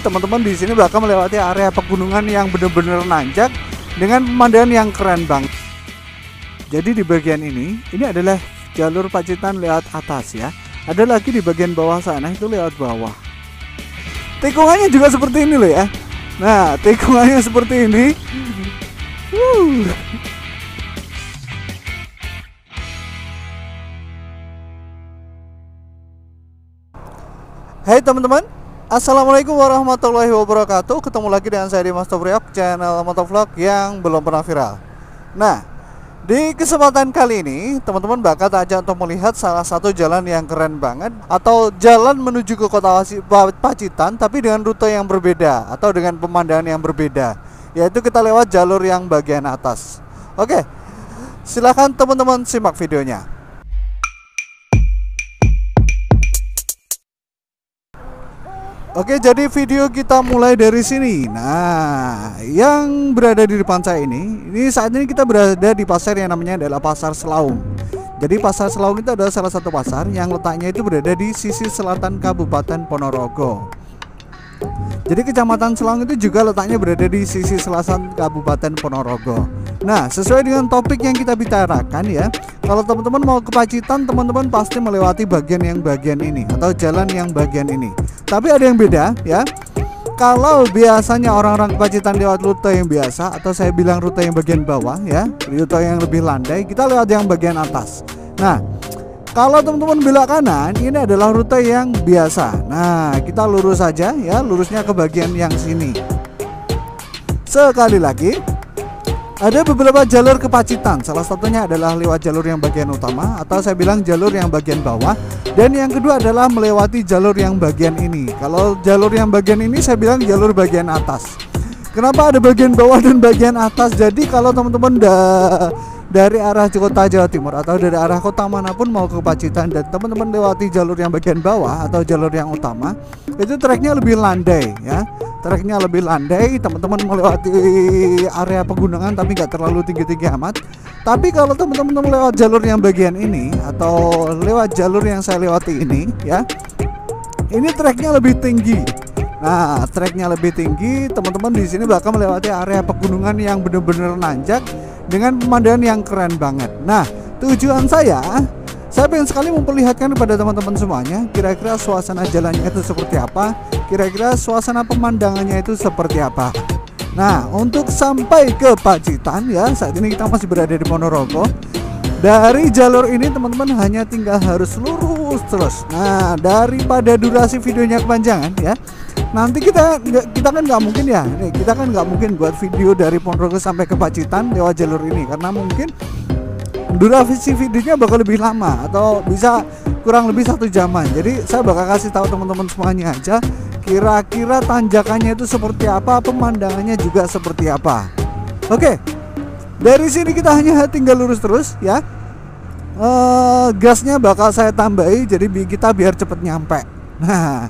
teman-teman di sini bakal melewati area pegunungan yang benar-benar nanjak dengan pemandangan yang keren banget. Jadi di bagian ini adalah jalur Pacitan lewat atas ya. Ada lagi di bagian bawah sana itu lewat bawah. Tikungannya juga seperti ini loh ya. Nah, tikungannya seperti ini. Hai teman-teman, assalamualaikum warahmatullahi wabarakatuh. Ketemu lagi dengan saya di Mas Tobriok, channel motovlog yang belum pernah viral. Nah, di kesempatan kali ini teman-teman bakal ajak untuk melihat salah satu jalan yang keren banget, atau jalan menuju ke kota Pacitan tapi dengan rute yang berbeda atau dengan pemandangan yang berbeda, yaitu kita lewat jalur yang bagian atas. Oke, silahkan teman-teman simak videonya. Oke, jadi video kita mulai dari sini. Nah, yang berada di depan saya ini saat ini kita berada di pasar yang namanya adalah Pasar Selaung. Jadi Pasar Selaung itu adalah salah satu pasar yang letaknya itu berada di sisi selatan Kabupaten Ponorogo. Jadi Kecamatan Selaung itu juga letaknya berada di sisi selatan Kabupaten Ponorogo. Nah, sesuai dengan topik yang kita bicarakan ya, kalau teman-teman mau ke Pacitan, teman-teman pasti melewati bagian ini atau jalan yang bagian ini. Tapi ada yang beda ya. Kalau biasanya orang-orang ke Pacitan lewat rute yang biasa, atau saya bilang rute yang bagian bawah ya, rute yang lebih landai, kita lewat yang bagian atas. Nah, kalau teman-teman belok kanan, ini adalah rute yang biasa. Nah, kita lurus saja ya, lurusnya ke bagian yang sini. Sekali lagi, ada beberapa jalur ke Pacitan. Salah satunya adalah lewat jalur yang bagian utama, atau saya bilang jalur yang bagian bawah. Dan yang kedua adalah melewati jalur yang bagian ini. Kalau jalur yang bagian ini saya bilang jalur bagian atas. Kenapa ada bagian bawah dan bagian atas? Jadi kalau teman-teman dari arah kota Jawa Timur atau dari arah kota manapun mau ke Pacitan dan teman-teman lewati jalur yang bagian bawah atau jalur yang utama, itu treknya lebih landai ya. Treknya lebih landai, teman-teman melewati area pegunungan tapi nggak terlalu tinggi-tinggi amat. Tapi kalau teman-teman lewat jalur yang bagian ini atau lewat jalur yang saya lewati ini ya, ini treknya lebih tinggi. Nah, treknya lebih tinggi, teman-teman di sini bakal melewati area pegunungan yang benar-benar nanjak dengan pemandangan yang keren banget. Nah, tujuan saya pengen sekali memperlihatkan kepada teman-teman semuanya, kira-kira suasana jalannya itu seperti apa, kira-kira suasana pemandangannya itu seperti apa. Nah, untuk sampai ke Pacitan ya, saat ini kita masih berada di Ponorogo. Dari jalur ini teman-teman hanya tinggal harus lurus terus. Nah, daripada durasi videonya kepanjangan ya, nanti kita kan nggak mungkin ya, kita kan nggak mungkin buat video dari Ponorogo sampai ke Pacitan lewat jalur ini, karena mungkin durasi videonya bakal lebih lama atau bisa kurang lebih 1 jaman. Jadi saya bakal kasih tahu teman-teman semuanya aja, kira-kira tanjakannya itu seperti apa, pemandangannya juga seperti apa. Oke, dari sini kita hanya tinggal lurus terus ya. Gasnya bakal saya tambahi, jadi kita biar cepet nyampe. Nah,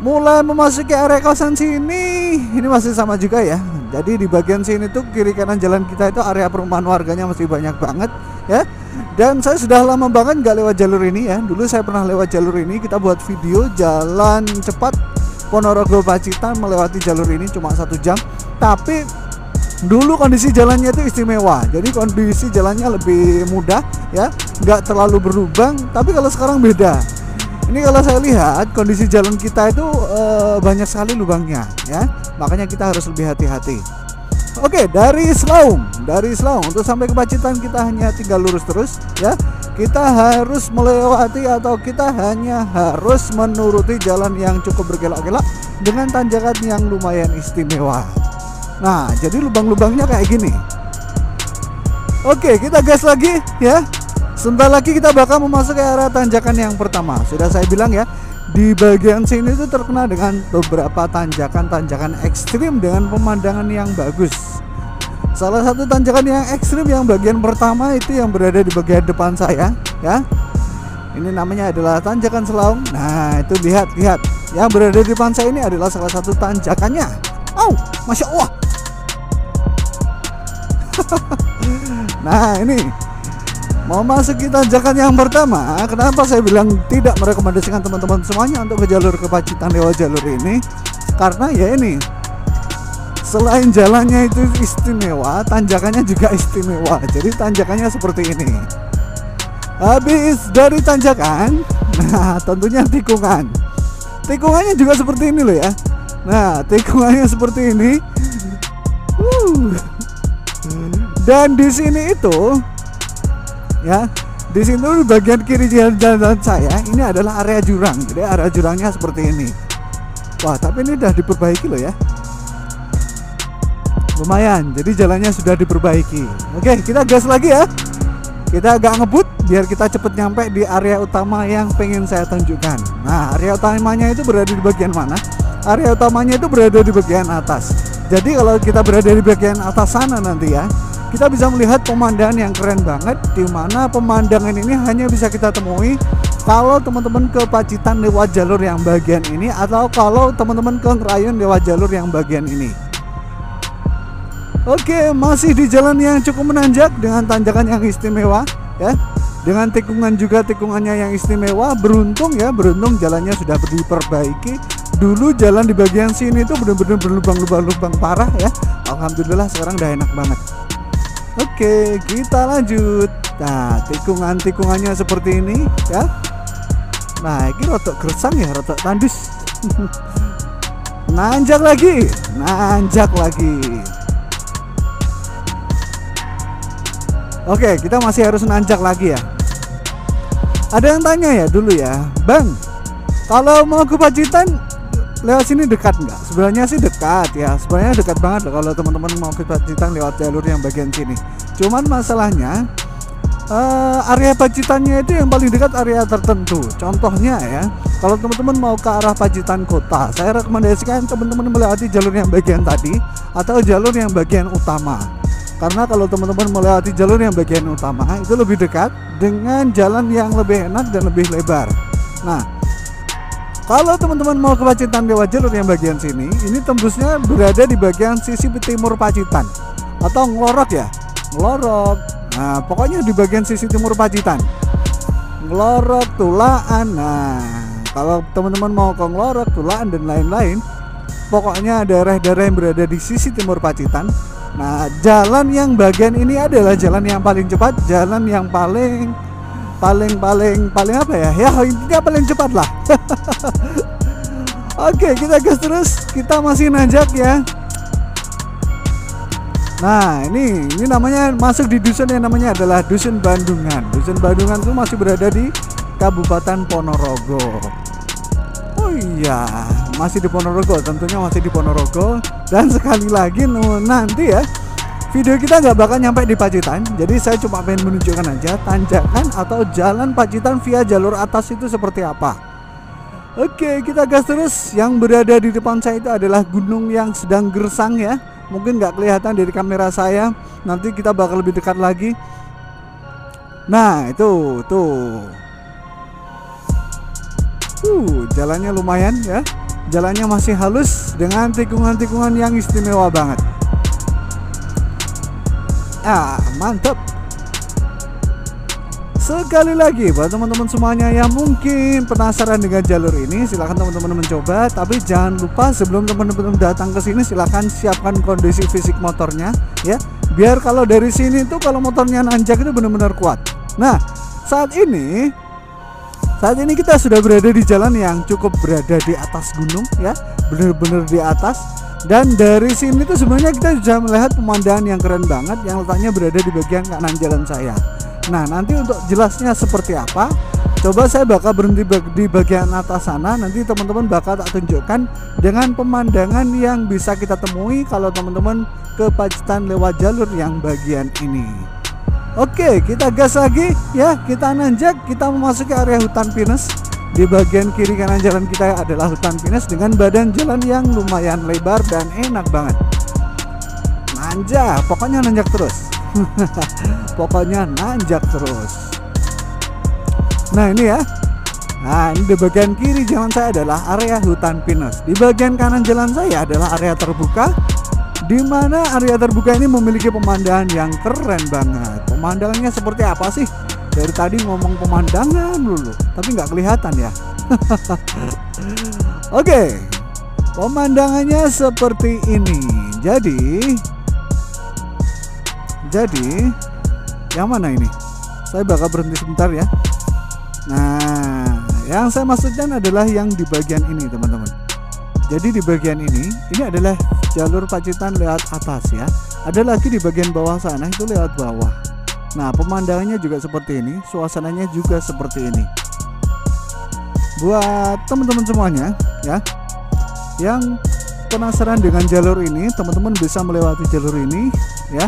mulai memasuki area kawasan sini, ini masih sama juga ya. Jadi di bagian sini tuh kiri kanan jalan kita itu area perumahan warganya masih banyak banget ya. Dan saya sudah lama banget nggak lewat jalur ini ya. Dulu saya pernah lewat jalur ini, kita buat video jalan cepat Ponorogo Pacitan melewati jalur ini cuma 1 jam. Tapi dulu kondisi jalannya itu istimewa, jadi kondisi jalannya lebih mudah ya, nggak terlalu berlubang. Tapi kalau sekarang beda. Ini kalau saya lihat kondisi jalan kita itu banyak sekali lubangnya ya, makanya kita harus lebih hati-hati. Oke, dari Selaung untuk sampai ke Pacitan kita hanya tinggal lurus terus ya. Kita harus melewati atau kita hanya harus menuruti jalan yang cukup bergelok-gelok dengan tanjakan yang lumayan istimewa. Nah, jadi lubang-lubangnya kayak gini. Oke, kita gas lagi ya. Sebentar lagi kita bakal memasuki area tanjakan yang pertama. Sudah saya bilang ya, di bagian sini itu terkenal dengan beberapa tanjakan-tanjakan ekstrim dengan pemandangan yang bagus. Salah satu tanjakan yang ekstrim yang bagian pertama itu yang berada di bagian depan saya ya. Ini namanya adalah Tanjakan Selaung. Nah, itu lihat yang berada di depan saya ini adalah salah satu tanjakannya. Oh, Masya Allah. Nah, ini mau masuk ke tanjakan yang pertama. Kenapa saya bilang tidak merekomendasikan teman-teman semuanya untuk ke jalur ke Pacitan lewat jalur ini? Karena ya ini, selain jalannya itu istimewa, tanjakannya juga istimewa. Jadi tanjakannya seperti ini. Habis dari tanjakan, nah tentunya tikungan. Tikungannya juga seperti ini loh ya. Nah, tikungannya seperti ini. Dan di sini itu ya, di sini di bagian kiri jalan saya ini adalah area jurang. Jadi area jurangnya seperti ini. Wah, tapi ini udah diperbaiki loh ya. Lumayan, jadi jalannya sudah diperbaiki. Oke, kita gas lagi ya. Kita agak ngebut biar kita cepet nyampe di area utama yang pengen saya tunjukkan. Nah, area utamanya itu berada di bagian mana? Area utamanya itu berada di bagian atas. Jadi kalau kita berada di bagian atas sana nanti ya, kita bisa melihat pemandangan yang keren banget, di mana pemandangan ini hanya bisa kita temui kalau teman-teman ke Pacitan lewat jalur yang bagian ini, atau kalau teman-teman ke Ngerayun lewat jalur yang bagian ini. Oke, masih di jalan yang cukup menanjak dengan tanjakan yang istimewa ya. Dengan tikungan juga, tikungannya yang istimewa. Beruntung ya, beruntung jalannya sudah diperbaiki. Dulu jalan di bagian sini itu benar-benar berlubang-lubang parah ya. Alhamdulillah sekarang udah enak banget. Oke, kita lanjut. Nah, tikungannya seperti ini ya. Nah, ini rotok gersang ya, rotok tandus. Nanjak lagi, nanjak lagi. Oke, kita masih harus nanjak lagi ya. Ada yang tanya ya dulu ya, Bang, kalau mau ke Pacitan lewat sini dekat nggak? Sebenarnya sih dekat ya, sebenarnya dekat banget kalau teman-teman mau ke Pacitan lewat jalur yang bagian sini. Cuman masalahnya area Pacitannya itu yang paling dekat area tertentu. Contohnya ya, kalau teman-teman mau ke arah Pacitan kota, saya rekomendasikan teman-teman melewati jalur yang bagian tadi atau jalur yang bagian utama. Karena kalau teman-teman melewati jalur yang bagian utama itu lebih dekat dengan jalan yang lebih enak dan lebih lebar. Nah, kalau teman-teman mau ke Pacitan lewat jalur yang bagian sini, ini tembusnya berada di bagian sisi timur Pacitan atau Ngelorok ya, Ngelorok. Nah, pokoknya di bagian sisi timur Pacitan, Ngelorok, Tulaan. Nah, kalau teman-teman mau ke Ngelorok, Tulaan dan lain-lain, pokoknya daerah-daerah yang berada di sisi timur Pacitan. Nah, jalan yang bagian ini adalah jalan yang paling cepat, jalan yang paling apa ya? Ya intinya paling cepat lah. Oke, kita gas terus. Kita masih nanjak ya. Nah, ini namanya masuk di dusun yang namanya adalah Dusun Bandungan. Dusun Bandungan itu masih berada di Kabupaten Ponorogo. Oh iya, masih di Ponorogo, tentunya masih di Ponorogo. Dan sekali lagi nanti ya, video kita nggak bakal nyampe di Pacitan. Jadi saya cuma pengen menunjukkan aja tanjakan atau jalan Pacitan via jalur atas itu seperti apa. Oke, kita gas terus. Yang berada di depan saya itu adalah gunung yang sedang gersang ya. Mungkin nggak kelihatan dari kamera saya. Nanti kita bakal lebih dekat lagi. Nah, itu tuh. Jalannya lumayan ya. Jalannya masih halus dengan tikungan-tikungan yang istimewa banget. Ah, mantap. Sekali lagi buat teman-teman semuanya yang mungkin penasaran dengan jalur ini, silahkan teman-teman mencoba. Tapi jangan lupa sebelum teman-teman datang ke sini, silahkan siapkan kondisi fisik motornya ya. Biar kalau dari sini tuh kalau motornya nanjak itu benar-benar kuat. Nah, saat ini kita sudah berada di jalan yang cukup berada di atas gunung ya, benar-benar di atas. Dan dari sini tuh sebenarnya kita bisa melihat pemandangan yang keren banget yang letaknya berada di bagian kanan jalan saya. Nah, nanti untuk jelasnya seperti apa, coba saya bakal berhenti di bagian atas sana. Nanti teman-teman bakal tak tunjukkan dengan pemandangan yang bisa kita temui kalau teman-teman ke Pacitan lewat jalur yang bagian ini. Oke, kita gas lagi ya, kita nanjak, kita memasuki area hutan pinus. Di bagian kiri kanan jalan kita adalah hutan pinus dengan badan jalan yang lumayan lebar dan enak banget. Nanjak, pokoknya nanjak terus. Pokoknya nanjak terus. Nah, ini ya. Nah, ini di bagian kiri jalan saya adalah area hutan pinus. Di bagian kanan jalan saya adalah area terbuka, di mana area terbuka ini memiliki pemandangan yang keren banget. Pemandangannya seperti apa sih? Dari tadi ngomong pemandangan dulu, tapi nggak kelihatan ya. Oke, Pemandangannya seperti ini. Jadi yang mana ini? Saya bakal berhenti sebentar ya. Nah, yang saya maksudkan adalah yang di bagian ini, teman-teman. Jadi di bagian ini adalah jalur Pacitan lewat atas ya. Ada lagi di bagian bawah sana itu lewat bawah. Nah, pemandangannya juga seperti ini, suasananya juga seperti ini. Buat teman-teman semuanya ya, yang penasaran dengan jalur ini, teman-teman bisa melewati jalur ini ya.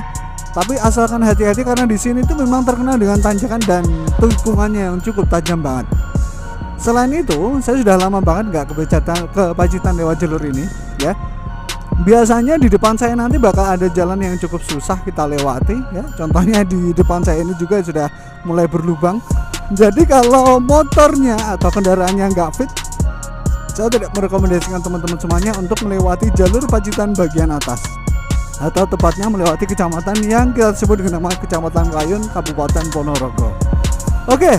Tapi asalkan hati-hati karena di sini tuh memang terkenal dengan tanjakan dan tikungannya yang cukup tajam banget. Selain itu, saya sudah lama banget nggak ke Pacitan lewat jalur ini ya. Biasanya di depan saya nanti bakal ada jalan yang cukup susah kita lewati ya. Contohnya di depan saya ini juga sudah mulai berlubang. Jadi kalau motornya atau kendaraannya nggak fit, saya tidak merekomendasikan teman-teman semuanya untuk melewati jalur Pacitan bagian atas, atau tepatnya melewati kecamatan yang kita sebut dengan nama Kecamatan Rayun, Kabupaten Ponorogo. Oke,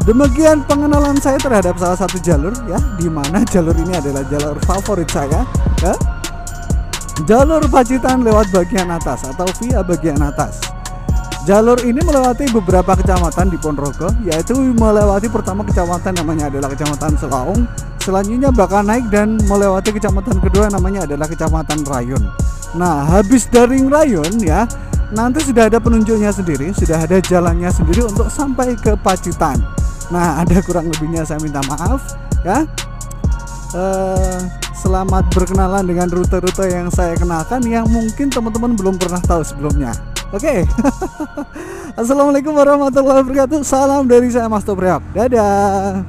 demikian pengenalan saya terhadap salah satu jalur ya, di mana jalur ini adalah jalur favorit saya ya. Jalur Pacitan lewat bagian atas atau via bagian atas. Jalur ini melewati beberapa kecamatan di Ponorogo, yaitu melewati pertama kecamatan namanya adalah Kecamatan Selaung, selanjutnya bakal naik dan melewati kecamatan kedua namanya adalah Kecamatan Rayun. Nah, habis dari Rayun ya, nanti sudah ada penunjuknya sendiri, sudah ada jalannya sendiri untuk sampai ke Pacitan. Nah, ada kurang lebihnya saya minta maaf ya. Selamat berkenalan dengan rute-rute yang saya kenalkan yang mungkin teman-teman belum pernah tahu sebelumnya. Oke. Assalamualaikum warahmatullahi wabarakatuh. Salam dari saya Mas Topriap. Dadah.